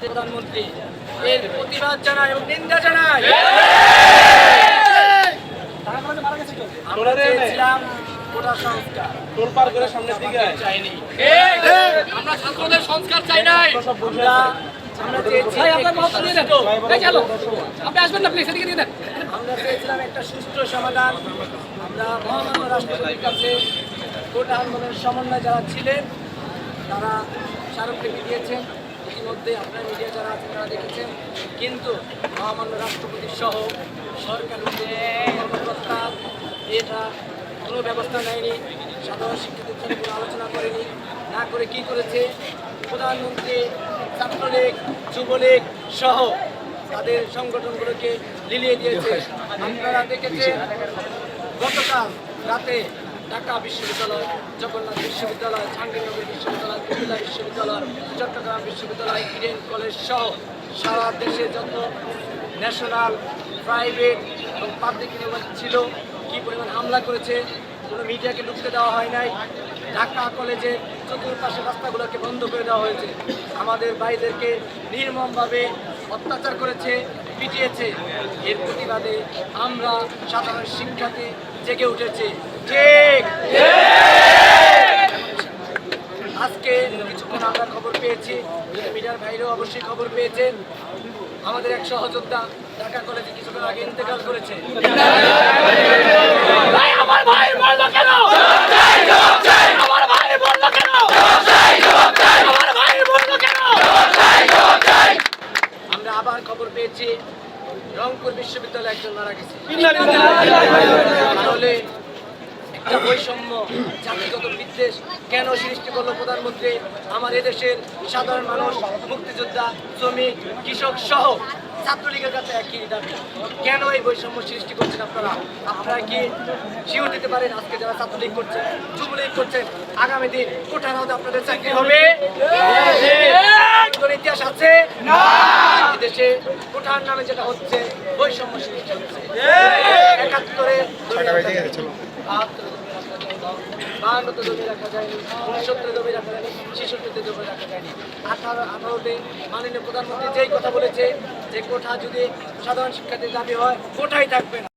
প্রধানমন্ত্রী এর প্রতিবাদ জানায় এবং নিন্দা জানায়। আমরা চেয়েছিলাম কোটা সংস্কার, তোলপাড় করে সামনের দিকে চাইনি। আমরা ছাত্রদের সংস্কার চাই নাই। আমরা চেয়েছি আমরা চেয়েছিলাম একটা সুষ্ঠু সমাধান। আমরা মহামান্য রাষ্ট্রপতির কাছে কোটা আন্দোলনের সমন্বয় যারা ছিলেন তারা স্মারকলিপি দিয়েছেন। ইতিমধ্যে আপনার মিডিয়া যারা আছেন তারা দেখেছেন। কিন্তু মহামান্য রাষ্ট্রপতি সহ সরকারের যে কর্মকর্তা এটা কোনো ব্যবস্থা নেয়নি, সাধারণ শিক্ষার্থীদের জন্য কোনো আলোচনা করেনি। না করে কি করেছে, প্রধানমন্ত্রী ছাত্রলীগ যুবলীগ সহ তাদের সংগঠনগুলোকে লিলিয়ে দিয়েছে। আপনারা দেখেছেন গতকাল রাতে ঢাকা বিশ্ববিদ্যালয়, জগন্নাথ বিশ্ববিদ্যালয়, জাহাঙ্গীরনগর বিশ্ববিদ্যালয়, কুমিল্লা বিশ্ববিদ্যালয়, চট্টগ্রাম বিশ্ববিদ্যালয়, ইডেন কলেজ সহ সারা দেশে যত ন্যাশনাল, প্রাইভেট এবং পাবলিক ইউনিভার্সিটি ছিল কী পরিমাণ হামলা করেছে। কোনো মিডিয়াকে ঢুকতে দেওয়া হয় নাই। ঢাকা কলেজের চতুর্পাশে রাস্তাগুলোকে বন্ধ করে দেওয়া হয়েছে। আমাদের ভাইদেরকে নির্মমভাবে অত্যাচার করেছে, পিটিয়েছে। এর প্রতিবাদে আমরা সাধারণ শিক্ষার্থী জেগে উঠেছি। ঠিক আজকে কিছুক্ষণ আমরা খবর পেয়েছি, মিডিয়ার ভাইরাও অবশ্যই খবর পেয়েছেন, আমাদের এক সহযোদ্ধা ঢাকা কলেজে কিছুক্ষণ আগে ইন্তেকাল করেছে। আমরা আবার খবর পেয়েছি রংপুর বিশ্ববিদ্যালয়ে একজন মারা গেছে। তাহলে একটা বৈষম্য, জাতিগত বিদ্বেষ কেন সৃষ্টি করলো প্রধানমন্ত্রী? আমার এদেশের সাধারণ মানুষ, মুক্তিযোদ্ধা, শ্রমিক, কৃষক সহ ছাত্রলীগের কাছে একই দাবি। কেন এই বৈষম্য সৃষ্টি করছেন আপনারা? আপনারা কি শিওর দিতে পারেন আজকে যারা ছাত্রলীগ করছেন, যুবলীগ করছেন, আগামী দিন কোঠার মধ্যে আপনাদের চাকরি হবে? ইতিহাস আছে দেশে কোঠার নামে যেটা হচ্ছে বৈষম্য সৃষ্টি হচ্ছে। ৭১-এ ৫২তে জমি রাখা যায়নি, ৬৯তে জমি রাখা যায়নি, ৬৬তে জমি রাখা যায়নি। ১৮-তে মাননীয় প্রধানমন্ত্রী যেই কথা বলেছে যে কোঠা যদি সাধারণ শিক্ষার্থীর দাবি হয় কোঠাই থাকবে না।